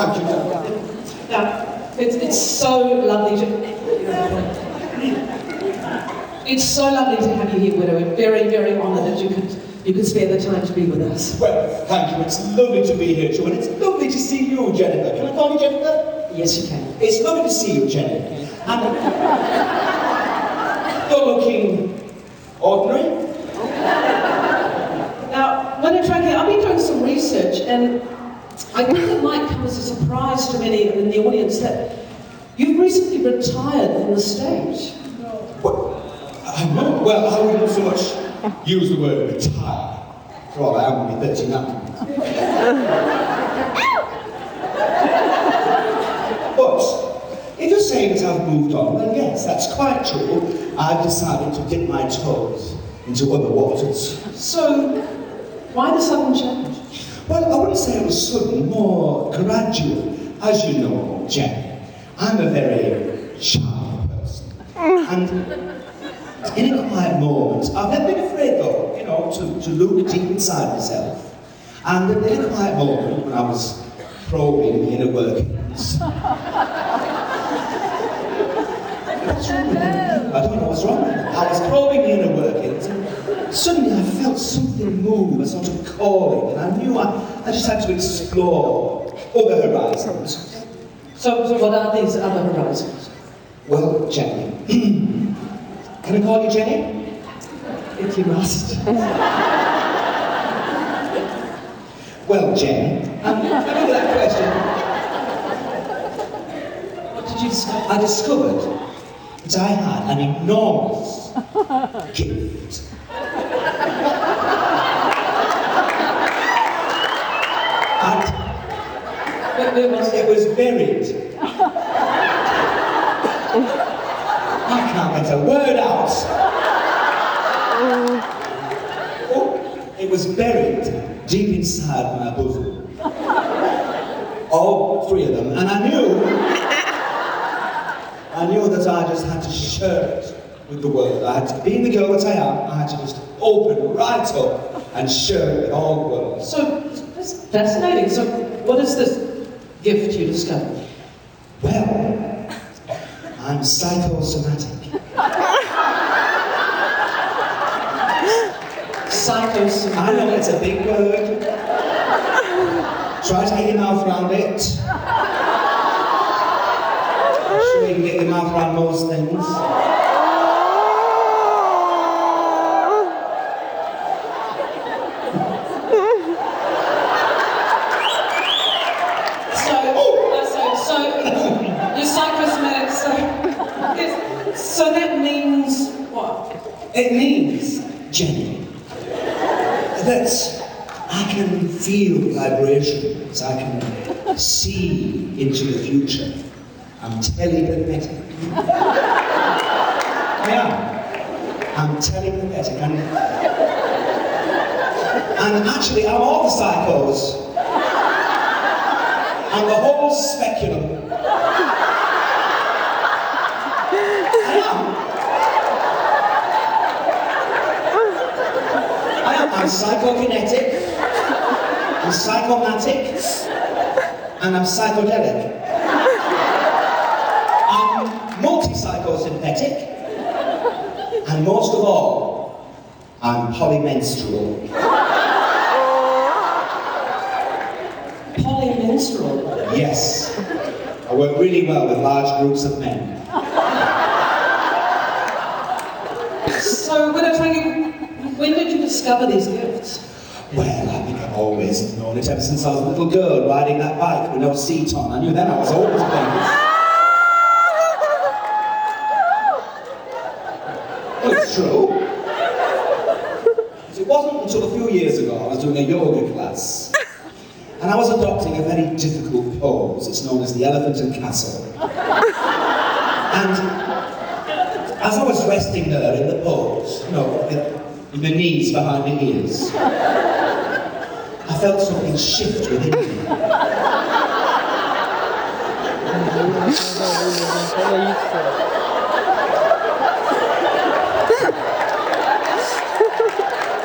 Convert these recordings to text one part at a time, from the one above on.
Thank you. Now, it's so lovely to... It's so lovely to have you here, Widow. We're very, very honoured that you could spare the time to be with us. Well, thank you. It's lovely to be here too, and it's lovely to see you, Jennifer. Can I call you Jennifer? Yes, you can. It's lovely to see you, Jenny. And you're looking ordinary. Now, Widow Twanky, I've been doing some research, and I think it might come as a surprise to many in the audience that you've recently retired from the stage. No, well, I wouldn't so much use the word retire. For all I am only 39. But if you're saying that I've moved on, well, yes, that's quite true. I've decided to dip my toes into other waters. So, why the sudden change? Well, I wouldn't say it was sudden, more gradual. As you know, Jenny, I'm a very shy person. And in a quiet moment, I've never been afraid though, you know, to look deep inside myself. And in a quiet moment, when I was probing the inner workings, what's wrong with me? I don't know what's wrong with me. I was probing the inner workings, and suddenly I felt something move, a sort of calling, and I knew I just had to explore other horizons. So what are these other horizons? Well, Jenny, can I call you Jenny? If you must. Well, Jenny, let me get that question. What did you discover? I discovered that I had an enormous gift. And it was buried. I can't get a word out. Oh, it was buried deep inside my bosom. All three of them, and I knew that I just had to share it with the world. I had to, being the girl that I am, I had to just open right up and share it with all the world. So, that's fascinating. So, what is this gift you discovered? Well, I'm psychosomatic. Psychosomatic. I know it's a big word. Try to get your mouth around it. I'm sure you can get your mouth around most things. So you're psychosomatic, so that means what? It means, Jenny, that I can feel vibrations, I can see into the future. I'm telepathic. I am. I'm telepathic. And actually, I'm all the psychos. And the whole speculum. I'm psychokinetic, I'm psychomatic, and I'm psychodelic. I'm multi-psychosynthetic, and most of all, I'm polymenstrual. Polymenstrual? Yes. I work really well with large groups of men. So, when did you discover these gifts? Well, I think I've always known it ever since I was a little girl riding that bike with no seat on. I knew then I was old as things. Well, it's true. It wasn't until a few years ago I was doing a yoga class. And I was adopting a very difficult pose. It's known as the elephant and castle. And as I was resting there in the pose, you know, with the knees behind the ears, I felt something shift within me.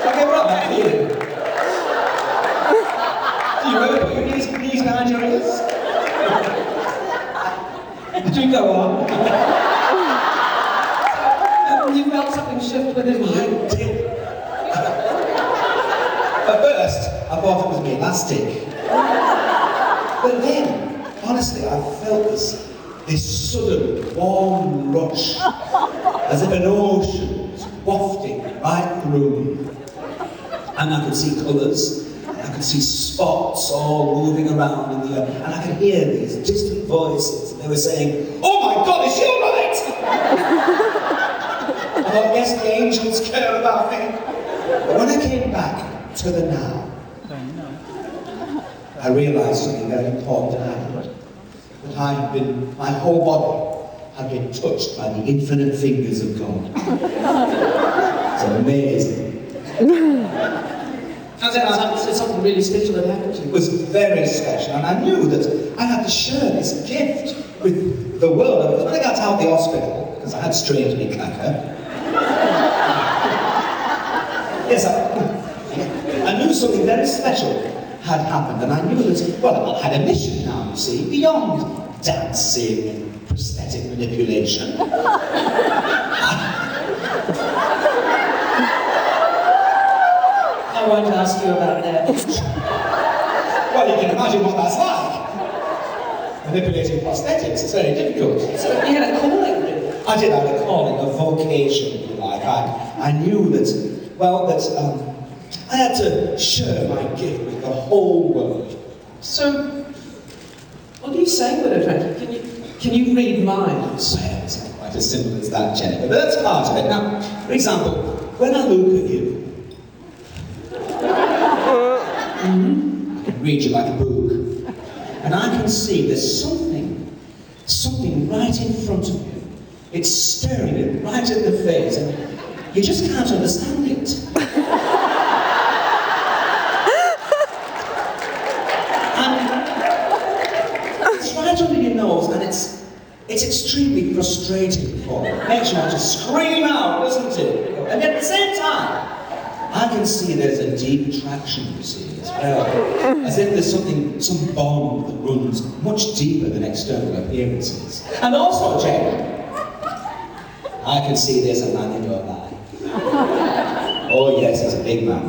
Okay, what about that feeling? Do you ever put your knees behind your ears? At first, I thought it was my elastic. But then, honestly, I felt this sudden warm rush, as if an ocean was wafting right through me. And I could see colours, I could see spots all moving around in the air, and I could hear these distant voices, and they were saying, "Oh my God, is she all right?" I thought, yes, the angels care about me. But when I came back to the now, I realised something very important had happened. That my whole body had been touched by the infinite fingers of God. It's amazing. Something really special had happened to you. It was very special, and I knew that I had to share this gift with the world. Because when I got out of the hospital, because I had strained my clacker, yes, I knew something very special had happened, and I knew that, well, I had a mission now, you see, beyond dancing and prosthetic manipulation. I won't ask you about that. Well, you can imagine what that's like. Manipulating prosthetics, it's very difficult. So you had a calling, really? I did have a calling, a vocation, if you like. I knew that, well, that I had to share my gift with the whole world. So, what are you saying with it, Twanky? Can you read minds? Well, it's not quite as simple as that, Jennifer, but that's part of it. Now, for example, when I look at you, I can read you like a book, and I can see there's something right in front of you. It's staring you right in the face, and you just can't understand it. And it's right under your nose, and it's extremely frustrating for you. It makes you want to scream out, doesn't it? And at the same time, I can see there's a deep attraction, you see, as well. As if there's some bond that runs much deeper than external appearances. And also, Jane, I can see there's a man in your life. Oh yes, he's a big man.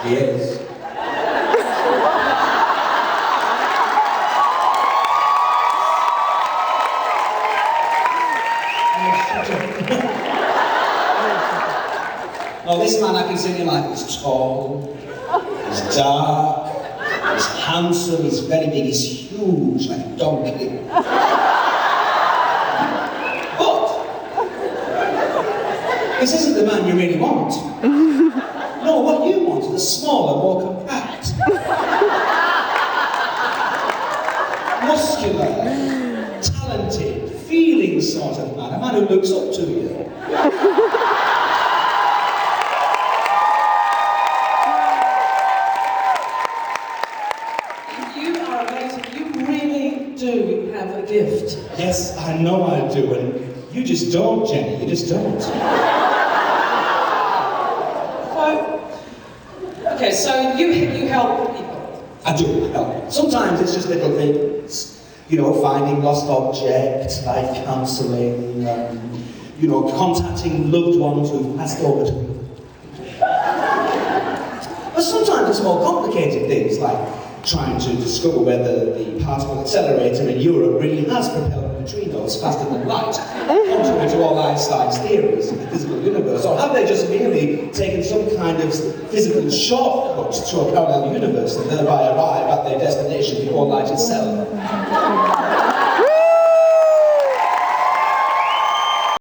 He is. Oh, this man I can see in your life is tall, he's dark, he's handsome, he's very big, he's huge, like a donkey. But this isn't the man you really want. No, what you want is a smaller, more compact, muscular, talented, feeling sort of man, a man who looks up to you. Gift. Yes, I know I do, and you just don't, Jenny, you just don't. Okay, so you help people. I do help. Sometimes it's just little things, you know, finding lost objects, life counselling, you know, contacting loved ones who've passed over to me. But sometimes it's more complicated things, like trying to discover whether the particle accelerator in Europe really has propelled neutrinos faster than light, contrary to all Einstein's theories of the physical universe, or have they just merely taken some kind of physical shortcut to a parallel universe and thereby arrive at their destination before light itself?